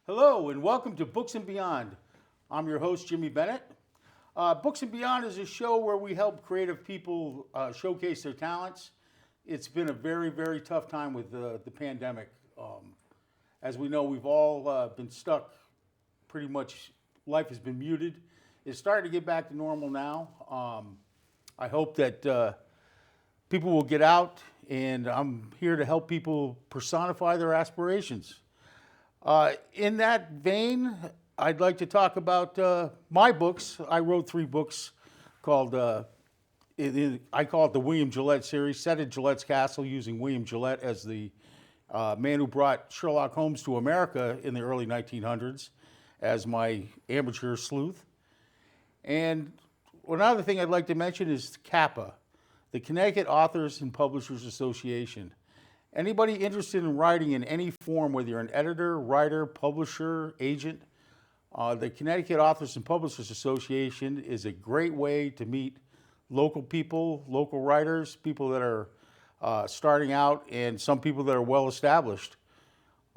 Hello and welcome to Books and Beyond. I'm your host, Jimmy Bennett. Books and Beyond is a show where we help creative people showcase their talents. It's been a very, very tough time with the pandemic. As we know, we've all been stuck. Pretty much life has been muted. It's starting to get back to normal now. I hope that people will get out, and I'm here to help people personify their aspirations. In that vein, I'd like to talk about my books. I wrote 3 books called, I call it the William Gillette series, set at Gillette's Castle using William Gillette as the man who brought Sherlock Holmes to America in the early 1900s as my amateur sleuth. And another thing I'd like to mention is CAPA, the Connecticut Authors and Publishers Association. Anybody interested in writing in any form, whether you're an editor, writer, publisher, agent, the Connecticut Authors and Publishers Association is a great way to meet local people, local writers, people that are starting out, and some people that are well established.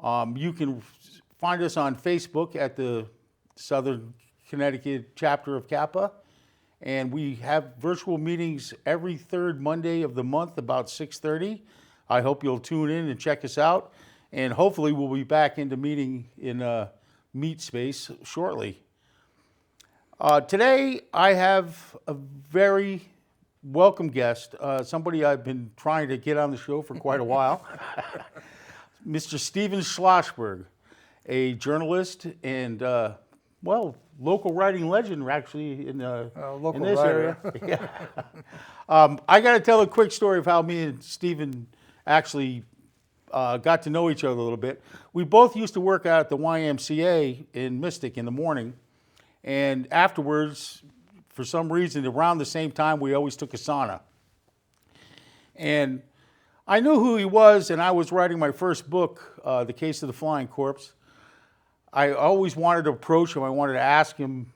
You can find us on Facebook at the Southern Connecticut chapter of CAPA, and we have virtual meetings every third Monday of the month about 6:30. I hope you'll tune in and check us out, and hopefully we'll be back into meeting in Meet Space shortly. Today I have a very welcome guest, somebody I've been trying to get on the show for quite a while, Mr. Stephen Slosberg, a journalist and, local writing legend actually in this writer. area. I got to tell a quick story of how me and Stephen actually got to know each other a little bit. We both used to work out at the YMCA in Mystic in the morning, and afterwards, for some reason, around the same time, we always took a sauna. And I knew who he was, and I was writing my first book, The Case of the Flying Corpse. I always wanted to approach him. I wanted to ask him,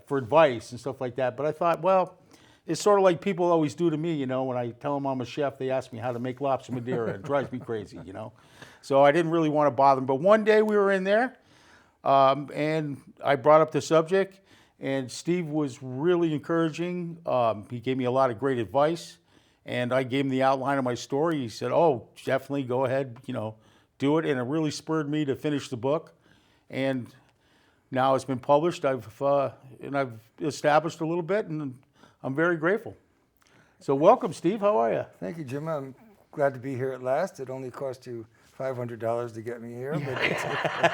for advice and stuff like that. But I thought, well, it's sort of like people always do to me, when I tell them I'm a chef, they ask me how to make lobster Madeira. It drives me crazy, So I didn't really want to bother them. But one day we were in there, and I brought up the subject, and Steve was really encouraging. He gave me a lot of great advice, and I gave him the outline of my story. He said, oh, definitely go ahead, do it. And it really spurred me to finish the book. And now it's been published. I've established a little bit, and I'm very grateful. So welcome, Steve. How are you? Thank you, Jim. I'm glad to be here at last. It only cost you $500 to get me here. But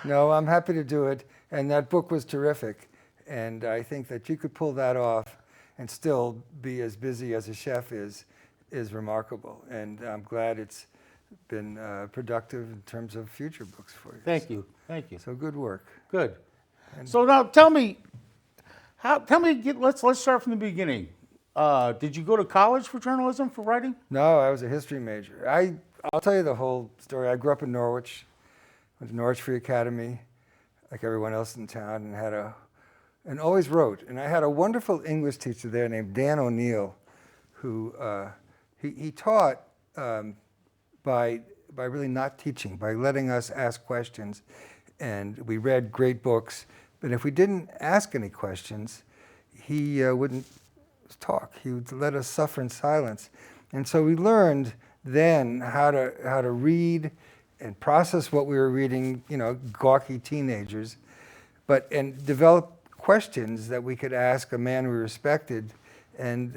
no, I'm happy to do it. And that book was terrific. And I think that you could pull that off and still be as busy as a chef is remarkable. And I'm glad it's been productive in terms of future books for you. Thank you. So good work. Good. So now tell me, let's start from the beginning. Did you go to college for journalism, for writing? No, I was a history major. I'll tell you the whole story. I grew up in Norwich, went to Norwich Free Academy, like everyone else in town, and always wrote. And I had a wonderful English teacher there named Dan O'Neill, who he taught by really not teaching, by letting us ask questions. And we read great books. But if we didn't ask any questions, he wouldn't talk. He would let us suffer in silence. And so we learned then how to read and process what we were reading, gawky teenagers, and develop questions that we could ask a man we respected. And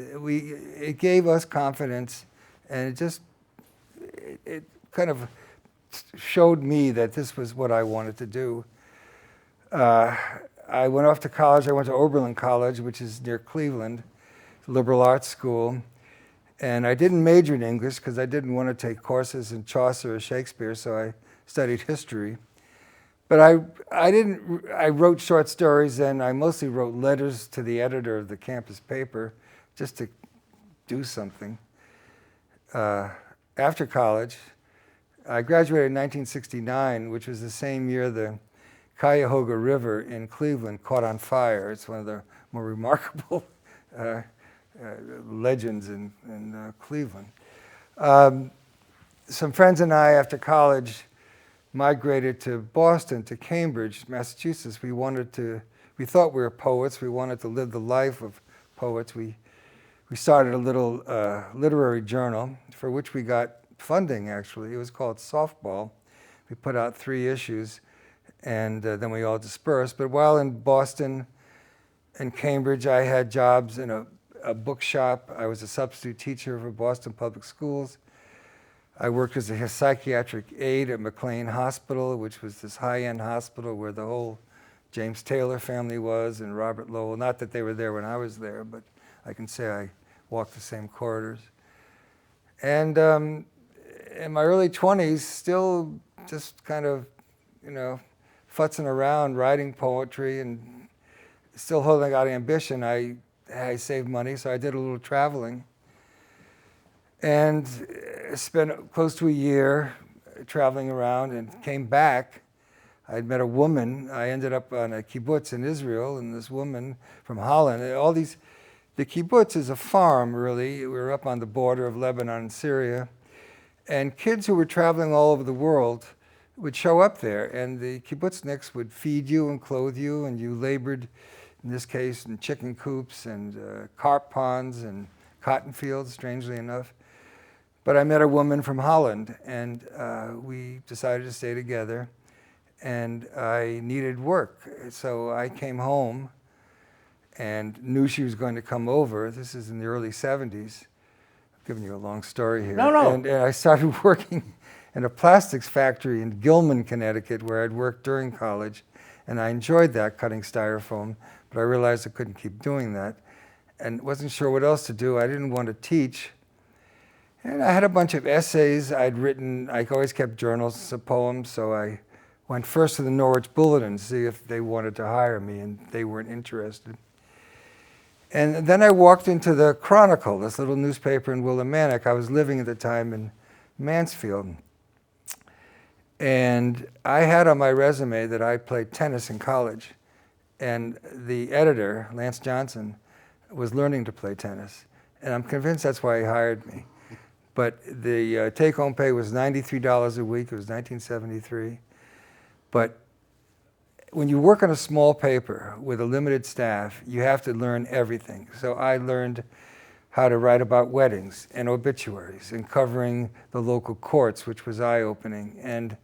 it gave us confidence, and it kind of showed me that this was what I wanted to do. I went off to college. I went to Oberlin College, which is near Cleveland, liberal arts school. And I didn't major in English because I didn't want to take courses in Chaucer or Shakespeare, so I studied history. But I wrote short stories, and I mostly wrote letters to the editor of the campus paper just to do something. After college, I graduated in 1969, which was the same year the Cuyahoga River in Cleveland caught on fire. It's one of the more remarkable legends in Cleveland. Some friends and I, after college, migrated to Boston, to Cambridge, Massachusetts. We thought we were poets. We wanted to live the life of poets. We started a little literary journal for which we got funding, actually. It was called Softball. We put out 3 issues, and then we all dispersed. But while in Boston and Cambridge, I had jobs in a bookshop. I was a substitute teacher for Boston Public Schools. I worked as a psychiatric aide at McLean Hospital, which was this high-end hospital where the whole James Taylor family was, and Robert Lowell. Not that they were there when I was there, but I can say I walked the same corridors. And in my early 20s, still just kind of, futzing around, writing poetry, and still holding out ambition. I saved money, so I did a little traveling. And spent close to a year traveling around and came back. I'd met a woman. I ended up on a kibbutz in Israel, and this woman from Holland. The kibbutz is a farm, really. We were up on the border of Lebanon and Syria. And kids who were traveling all over the world would show up there, and the kibbutzniks would feed you and clothe you, and you labored, in this case, in chicken coops and carp ponds and cotton fields, strangely enough. But I met a woman from Holland, and we decided to stay together, and I needed work. So I came home and knew she was going to come over. This is in the early 70s. I'm giving you a long story here. No. And I started working in a plastics factory in Gilman, Connecticut, where I'd worked during college, and I enjoyed that, cutting styrofoam, but I realized I couldn't keep doing that, and wasn't sure what else to do. I didn't want to teach. And I had a bunch of essays I'd written. I always kept journals of poems, so I went first to the Norwich Bulletin to see if they wanted to hire me, and they weren't interested. And then I walked into the Chronicle, this little newspaper in Willimantic. I was living at the time in Mansfield. And I had on my resume that I played tennis in college. And the editor, Lance Johnson, was learning to play tennis. And I'm convinced that's why he hired me. But the take-home pay was $93 a week. It was 1973. But when you work on a small paper with a limited staff, you have to learn everything. So I learned how to write about weddings and obituaries and covering the local courts, which was eye-opening, and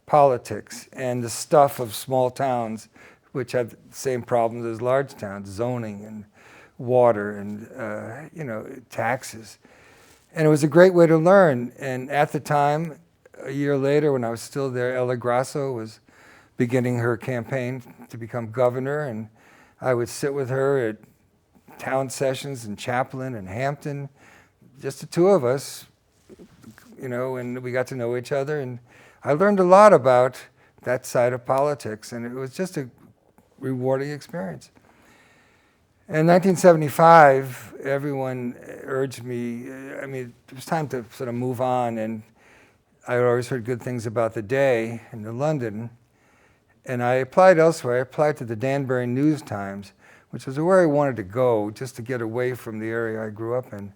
politics and the stuff of small towns, which have the same problems as large towns, zoning and water and taxes. And it was a great way to learn. And at the time, a year later, when I was still there, Ella Grasso was beginning her campaign to become governor, and I would sit with her at town sessions in Chaplin and Hampton, just the two of us, and we got to know each other. And I learned a lot about that side of politics, and it was just a rewarding experience. In 1975, everyone urged me, it was time to sort of move on, and I had always heard good things about the Day in London, and I applied elsewhere. I applied to the Danbury News Times, which was where I wanted to go, just to get away from the area I grew up in.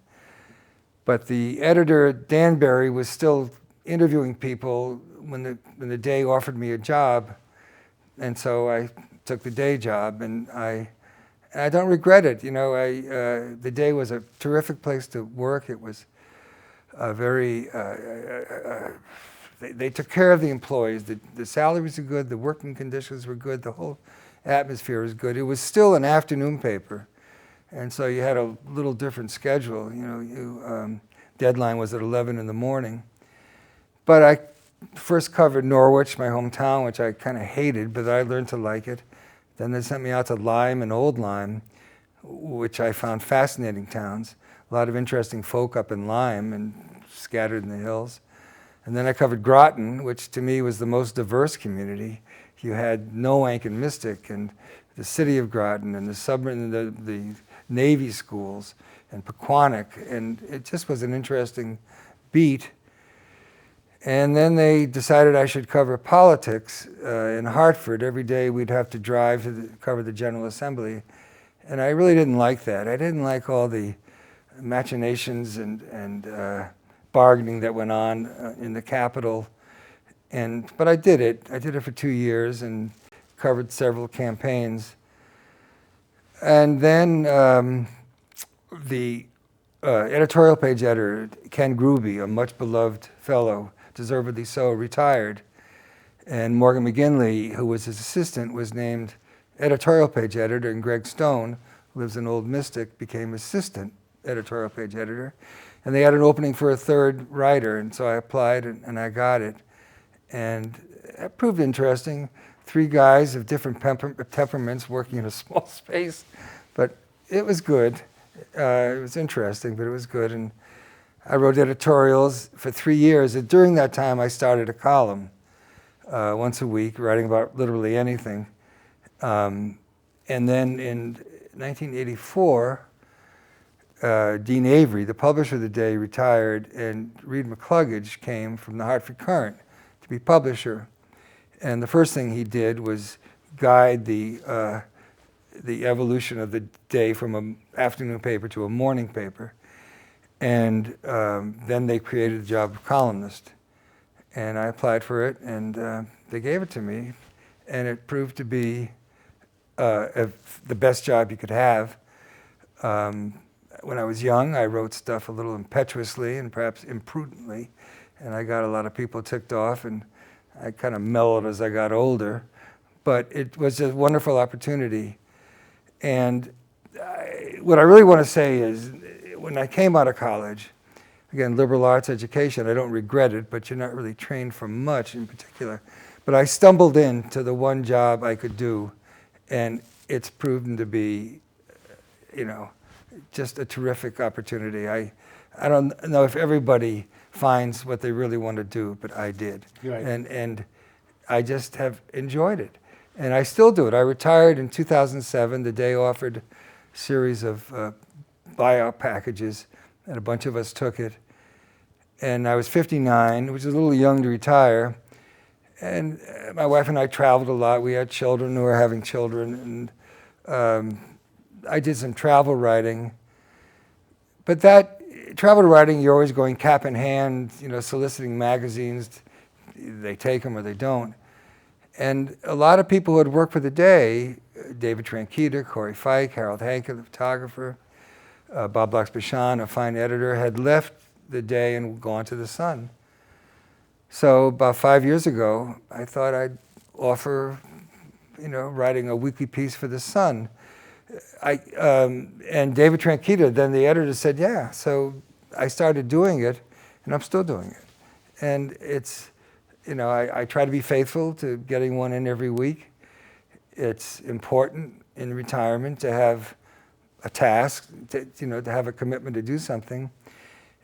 But the editor at Danbury was still interviewing people when the Day offered me a job, and so I took the Day job, and I don't regret it. The Day was a terrific place to work. It was they took care of the employees. The salaries were good, the working conditions were good, the whole atmosphere was good. It was still an afternoon paper, and so you had a little different schedule. Deadline was at 11 in the morning. But I first covered Norwich, my hometown, which I kind of hated, but I learned to like it. Then they sent me out to Lyme and Old Lyme, which I found fascinating towns. A lot of interesting folk up in Lyme and scattered in the hills. And then I covered Groton, which to me was the most diverse community. You had Noank and Mystic and the city of Groton and the Navy schools and Pequannock, and it just was an interesting beat. And then they decided I should cover politics in Hartford. Every day we'd have to drive to cover the General Assembly. And I really didn't like that. I didn't like all the machinations and bargaining that went on in the Capitol. But I did it. I did it for 2 years and covered several campaigns. And then the editorial page editor, Ken Gruby, a much beloved fellow, deservedly so, retired. And Morgan McGinley, who was his assistant, was named editorial page editor, and Greg Stone, who lives in Old Mystic, became assistant editorial page editor. And they had an opening for a third writer, and so I applied and I got it. And it proved interesting. 3 guys of different temperaments working in a small space, but it was good. It was interesting, but it was good. And I wrote editorials for 3 years. And during that time, I started a column once a week, writing about literally anything. And then in 1984, Dean Avery, the publisher of the day, retired, and Reed McCluggage came from the Hartford Courant to be publisher. And the first thing he did was guide the evolution of the day from an afternoon paper to a morning paper. And then they created the job of columnist. And I applied for it, and they gave it to me. And it proved to be the best job you could have. When I was young, I wrote stuff a little impetuously and perhaps imprudently, and I got a lot of people ticked off, and I kind of mellowed as I got older. But it was a wonderful opportunity. And what I really want to say is, when I came out of college, again, liberal arts education, I don't regret it, but you're not really trained for much in particular. But I stumbled into the one job I could do, and it's proven to be, just a terrific opportunity. I don't know if everybody finds what they really want to do, but I did. Right. And I just have enjoyed it. And I still do it. I retired in 2007. The day offered a series of buyout packages, and a bunch of us took it. And I was 59, which is a little young to retire. And my wife and I traveled a lot. We had children who were having children. And I did some travel writing. But that travel writing, you're always going cap in hand, soliciting magazines. They take them or they don't. And a lot of people who had worked for the day, David Tranquita, Corey Fike, Harold Hanke, the photographer, Bob Blax-Bashan, a fine editor, had left the day and gone to the Sun. So about 5 years ago, I thought I'd offer, writing a weekly piece for the Sun. And David Tranquita, then the editor, said, yeah. So I started doing it, and I'm still doing it. And it's, I try to be faithful to getting one in every week. It's important in retirement to have a task, to have a commitment to do something.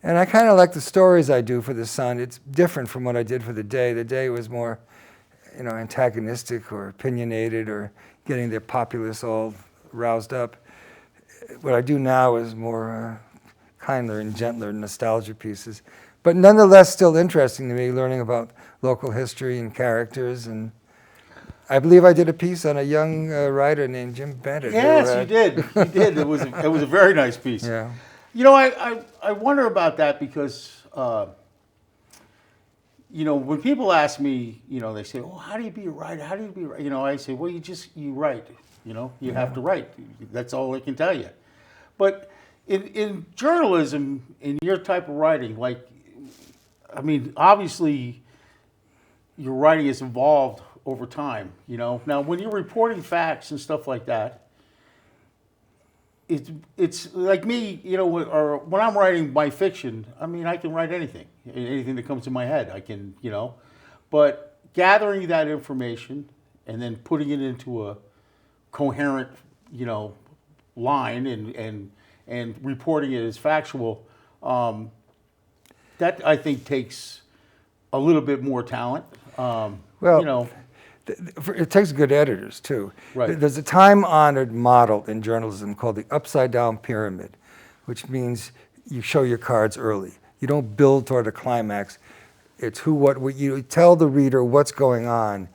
And I kind of like the stories I do for the Sun. It's different from what I did for the day. The day was more, antagonistic or opinionated or getting the populace all roused up. What I do now is more kinder and gentler nostalgia pieces, but nonetheless still interesting to me, learning about local history and characters. And I believe I did a piece on a young writer named Jim Bennett. Yes, you did. You did. It was a very nice piece. Yeah. I wonder about that because, when people ask me, they say, "Oh, how do you be a writer? How do you be a writer?" I say, "Well, you write. You have to write. That's all I can tell you." But in journalism, in your type of writing, obviously, your writing has evolved over time. Now when you're reporting facts and stuff like that, it's like me, or when I'm writing my fiction, I can write anything that comes to my head. I can, but gathering that information and then putting it into a coherent, line and reporting it as factual, that I think takes a little bit more talent. It takes good editors, too. Right. There's a time-honored model in journalism called the upside-down pyramid, which means you show your cards early. You don't build toward a climax. It's you tell the reader what's going on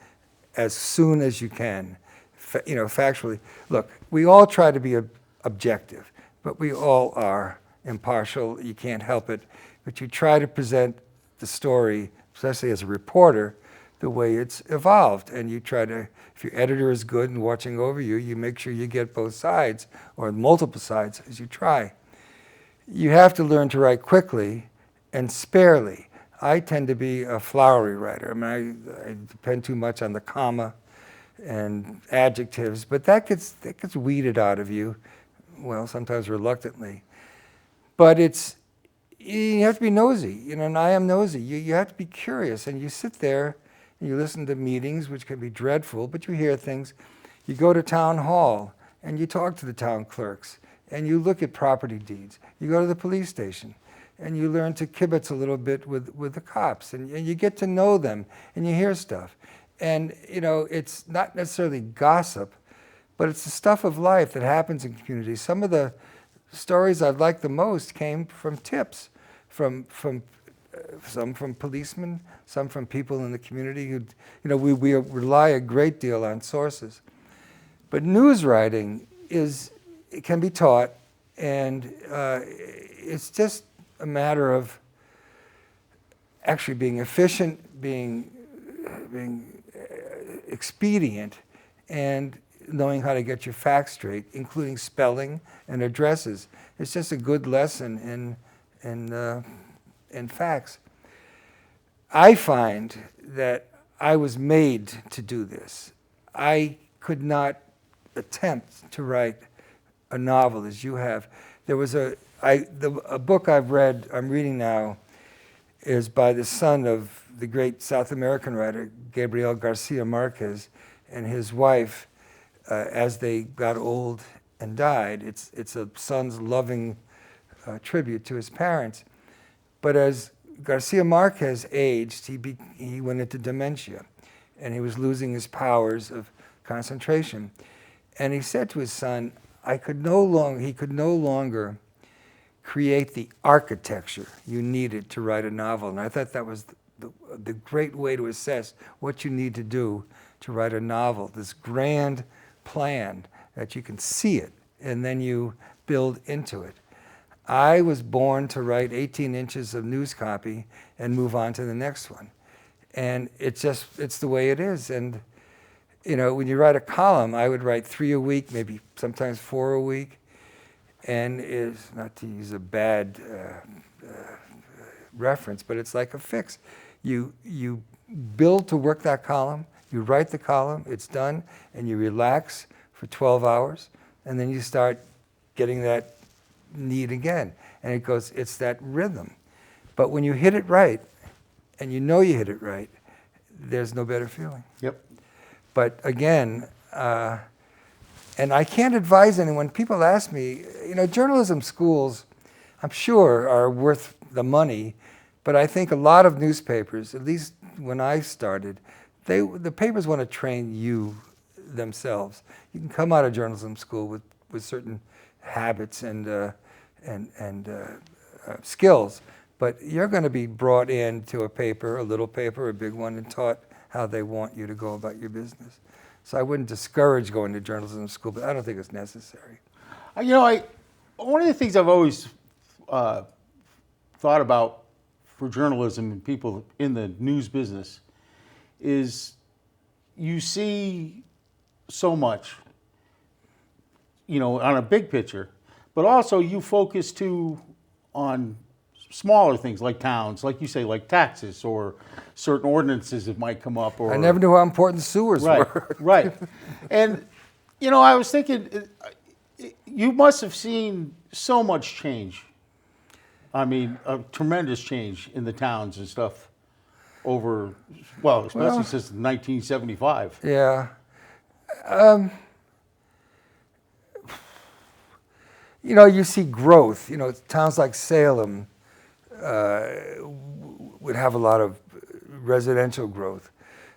as soon as you can, factually. Look, we all try to be objective, but we all are impartial. You can't help it. But you try to present the story, especially as a reporter, the way it's evolved. And you try to, if your editor is good and watching over you, you make sure you get both sides, or multiple sides as you try. You have to learn to write quickly and sparely. I tend to be a flowery writer. I mean, I depend too much on the comma and adjectives, but that gets weeded out of you, well, sometimes reluctantly. But you have to be nosy, and I am nosy. You have to be curious, and you sit there and you listen to meetings, which can be dreadful, but you hear things. You go to town hall, and you talk to the town clerks, and you look at property deeds. You go to the police station, and you learn to kibitz a little bit with the cops, and you get to know them, and you hear stuff. And, it's not necessarily gossip, but it's the stuff of life that happens in communities. Some of the stories I've liked the most came from tips, some from policemen, some from people in the community who, we rely a great deal on sources. But news writing it can be taught, and it's just a matter of actually being efficient, being expedient, and knowing how to get your facts straight, including spelling and addresses. It's just a good lesson in facts. I find that I was made to do this. I could not attempt to write a novel as you have. There was a book I'm reading now, is by the son of the great South American writer, Gabriel Garcia Marquez, and his wife, as they got old and died. It's a son's loving tribute to his parents. But as Garcia Marquez aged, he went into dementia, and he was losing his powers of concentration. And he said to his son, he could no longer create the architecture you needed to write a novel. And I thought that was the great way to assess what you need to do to write a novel, this grand plan that you can see it and then you build into it. I was born to write 18 inches of news copy and move on to the next one. And it's the way it is. And when you write a column, I would write 3 a week, maybe sometimes 4 a week. And it's not to use a bad reference, but it's like a fix. You build to work that column, you write the column, it's done, and you relax for 12 hours, and then you start getting that need again. And it's that rhythm. But when you hit it right, and you know you hit it right, there's no better feeling. Yep. But again, and I can't advise anyone. People ask me, journalism schools, I'm sure, are worth the money, but I think a lot of newspapers, at least when I started, the papers want to train you themselves. You can come out of journalism school with certain habits and skills, but you're going to be brought into a paper, a little paper, a big one, and taught how they want you to go about your business. So I wouldn't discourage going to journalism school, but I don't think it's necessary. One of the things I've always thought about for journalism and people in the news business is you see so much, on a big picture, but also you focus too on smaller things like towns, like you say, like taxes or certain ordinances that might come up. Or I never knew how important sewers were. Right. And, I was thinking, you must have seen so much change. I mean, a tremendous change in the towns and stuff especially since 1975. Yeah. You see growth. Towns like Salem would have a lot of residential growth.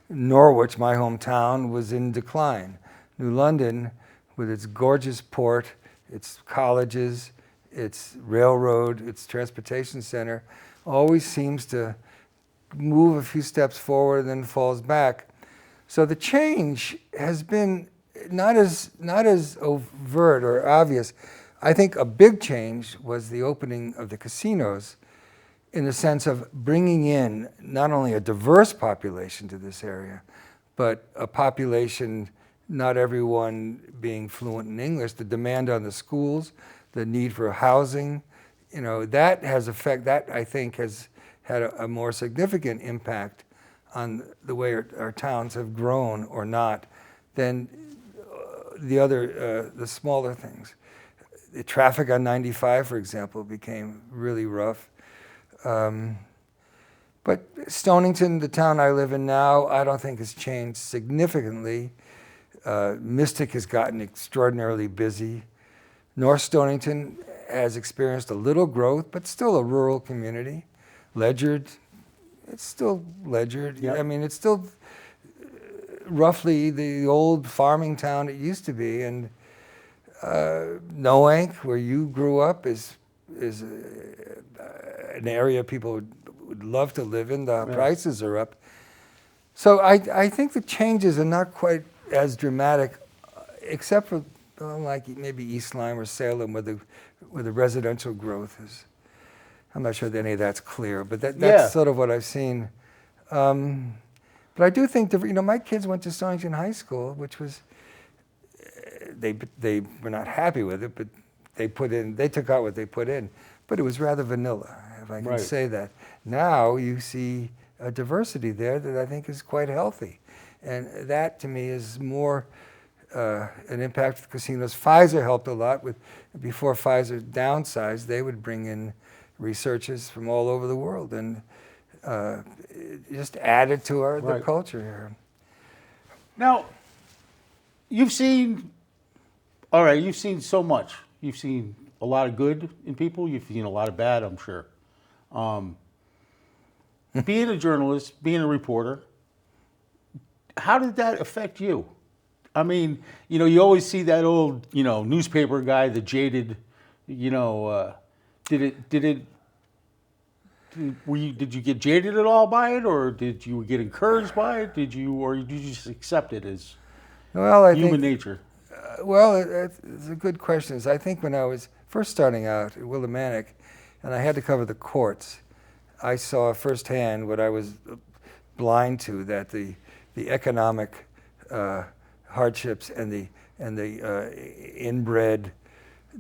Norwich, my hometown, was in decline. New London, with its gorgeous port, its colleges, its railroad, its transportation center, always seems to move a few steps forward and then falls back. So the change has been not as overt or obvious. I think a big change was the opening of the casinos in the sense of bringing in not only a diverse population to this area, but a population, not everyone being fluent in English, the demand on the schools, the need for housing, that I think has had a more significant impact on the way our towns have grown or not than the smaller things. The traffic on 95, for example, became really rough. But Stonington, the town I live in now, I don't think has changed significantly. Mystic has gotten extraordinarily busy. North Stonington has experienced a little growth, but still a rural community. Ledyard, it's still Ledyard. Yep. I mean, it's still roughly the old farming town it used to be. And Noank, where you grew up, is an area people would love to live in. The prices are up. So I think the changes are not quite as dramatic, except for like maybe East Lyme or Salem, where the residential growth is. I'm not sure that any of that's clear, but that's sort of what I've seen. But I do think my kids went to Stonington High School, which was they were not happy with it, but they took out what they put in, but it was rather vanilla, if I can say that. Now you see a diversity there that I think is quite healthy, and that to me is more an impact of the casinos. Pfizer helped a lot before Pfizer downsized. They would bring in researchers from all over the world and just added to the culture here. Now, you've seen so much. You've seen a lot of good in people. You've seen a lot of bad, I'm sure. Being a journalist, being a reporter, how did that affect you? I mean, you always see that old, newspaper guy, the jaded, did you get jaded at all by it, or did you get encouraged by it? Did you just accept it as human nature? It's a good question. I think when I was first starting out at Willimantic, and I had to cover the courts, I saw firsthand what I was blind to, that the economic hardships and the inbred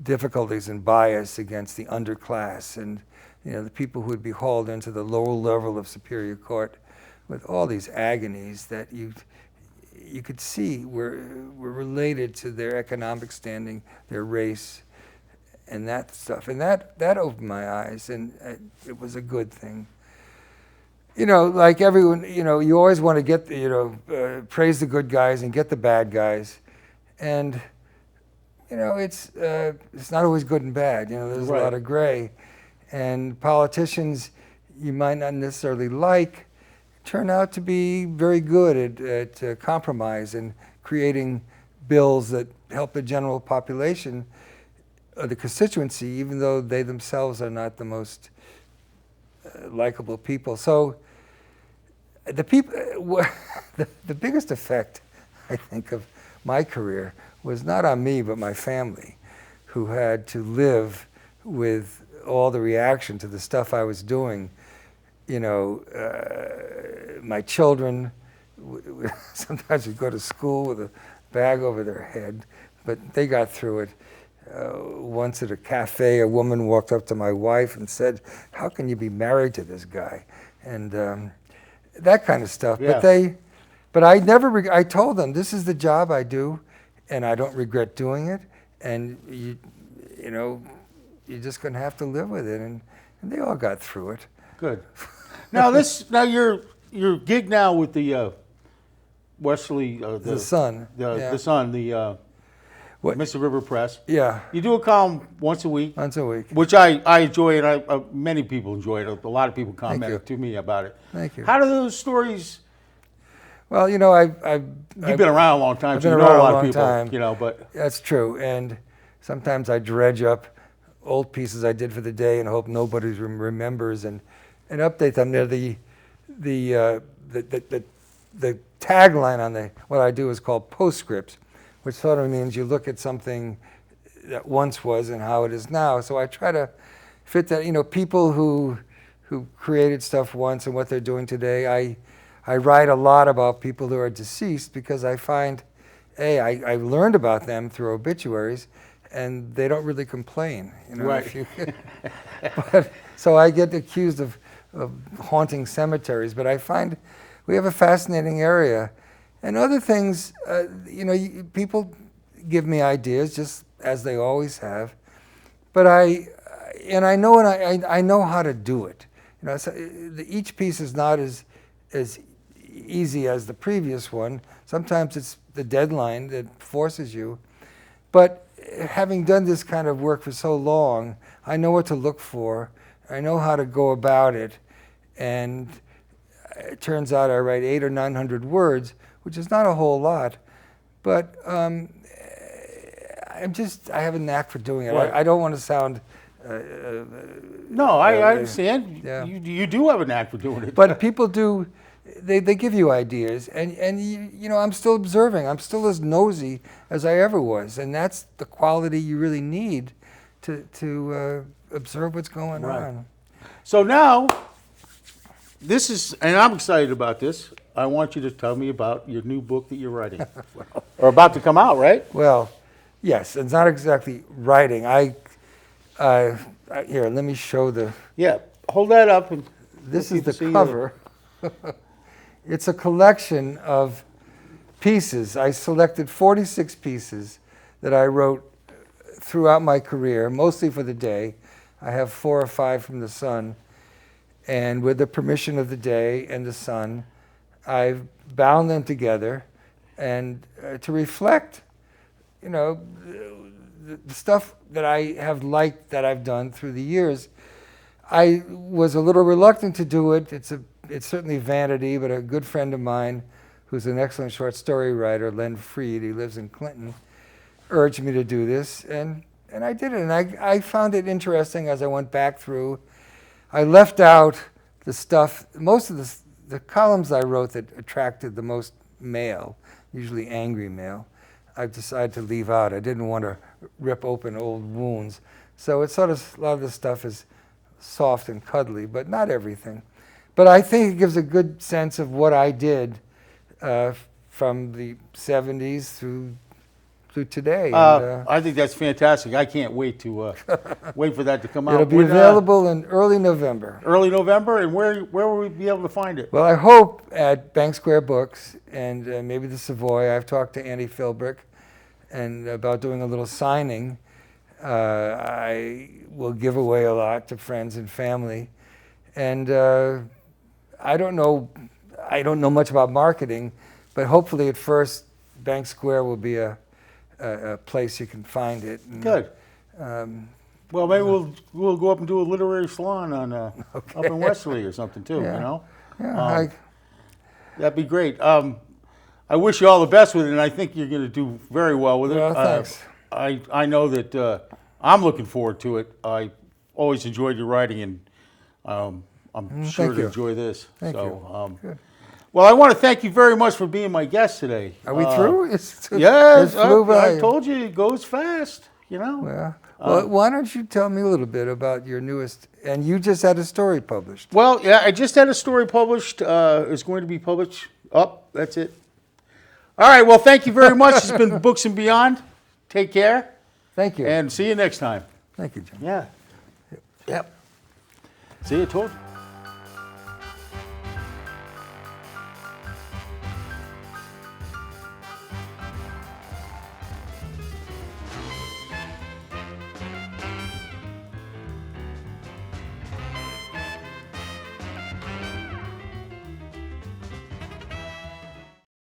difficulties and bias against the underclass, and the people who would be hauled into the lower level of Superior Court with all these agonies that you could see were related to their economic standing, their race, and that stuff. And that opened my eyes, and it was a good thing. Like everyone, you always want to get praise the good guys and get the bad guys, and it's not always good and bad. There's a lot of gray, and politicians you might not necessarily like turn out to be very good at compromise and creating bills that help the general population, the constituency, even though they themselves are not the most likable people. So the biggest effect, I think, of my career was not on me, but my family, who had to live with all the reaction to the stuff I was doing. My children sometimes would go to school with a bag over their head, but they got through it. Once at a cafe, a woman walked up to my wife and said, "How can you be married to this guy?" And that kind of stuff. Yeah. But I told them, this is the job I do, and I don't regret doing it. And you're just going to have to live with it. And they all got through it. Good. Now your gig now with the Wesley, The Sun. The Sun, the Mississippi River Press. Yeah. You do a column once a week. Once a week. Which I enjoy, and many people enjoy it. A lot of people commented to me about it. Thank you. How do those stories? Well, you've been around a long time, so you know a lot of people. But that's true. And sometimes I dredge up old pieces I did for the day and hope nobody remembers and update them. The tagline on what I do is called postscripts, which sort of means you look at something that once was and how it is now. So I try to fit that. People who who created stuff once and what they're doing today. I write a lot about people who are deceased because I find, I learned about them through obituaries, and they don't really complain. You know, Right. So I get accused of haunting cemeteries, but I find we have a fascinating area. And other things, people give me ideas, just as they always have. But I know how to do it. You know, so each piece is not as easy as the previous one. Sometimes it's the deadline that forces you. But having done this kind of work for so long, I know what to look for. I know how to go about it. And it turns out I write 800 or 900 words, which is not a whole lot. But I have a knack for doing it. Right. I don't want to sound... No, I understand. Yeah. You do have a knack for doing it. But people do, they give you ideas, and you know, I'm still observing. I'm still as nosy as I ever was, and that's the quality you really need to observe what's going on. So now, this is, and I'm excited about this. I want you to tell me about your new book that you're writing, or about to come out, right? Well, yes, it's not exactly writing. Here, let me show the... Yeah, hold that up. And This let is the people see cover. It's a collection of pieces. I selected 46 pieces that I wrote throughout my career, mostly for the day. I have 4 or 5 from the Sun. And with the permission of the day and the Sun, I've bound them together and to reflect, you know, the stuff that I have liked that I've done through the years. I was a little reluctant to do it. It's certainly vanity, but a good friend of mine, who's an excellent short story writer, Len Freed, he lives in Clinton, urged me to do this, and I did it. And I found it interesting as I went back through. I left out the stuff, most of the columns I wrote that attracted the most mail, usually angry mail, I've decided to leave out. I didn't want to rip open old wounds. So it's sort of, a lot of the stuff is soft and cuddly, but not everything. But I think it gives a good sense of what I did from the 70s through today. I think that's fantastic. I can't wait to wait for that to come out. It'll be available in early November. Early November, and where will we be able to find it? Well, I hope at Bank Square Books and maybe the Savoy. I've talked to Andy Philbrick and about doing a little signing. I will give away a lot to friends and family, and I don't know much about marketing, but hopefully at first Bank Square will be a place you can find it. And, Good. Well, maybe we'll go up and do a literary salon on up in Westerly or something too. Yeah. You know, Yeah, that'd be great. I wish you all the best with it, and I think you're going to do very well with it. Well, thanks. I know that I'm looking forward to it. I always enjoyed your writing, and I'm sure Thank to you. enjoy this. Thank so, you. Good. Well, I want to thank you very much for being my guest today. Are we through? Yes, It flew by. I told you it goes fast. You know. Yeah. Well, why don't you tell me a little bit about your newest? And you just had a story published. Well, yeah, I just had a story published. It's going to be published. Oh, that's it. All right. Well, thank you very much. It's been Books and Beyond. Take care. Thank you. And see you next time. Thank you, Jim. Yeah. Yep. See you, told you.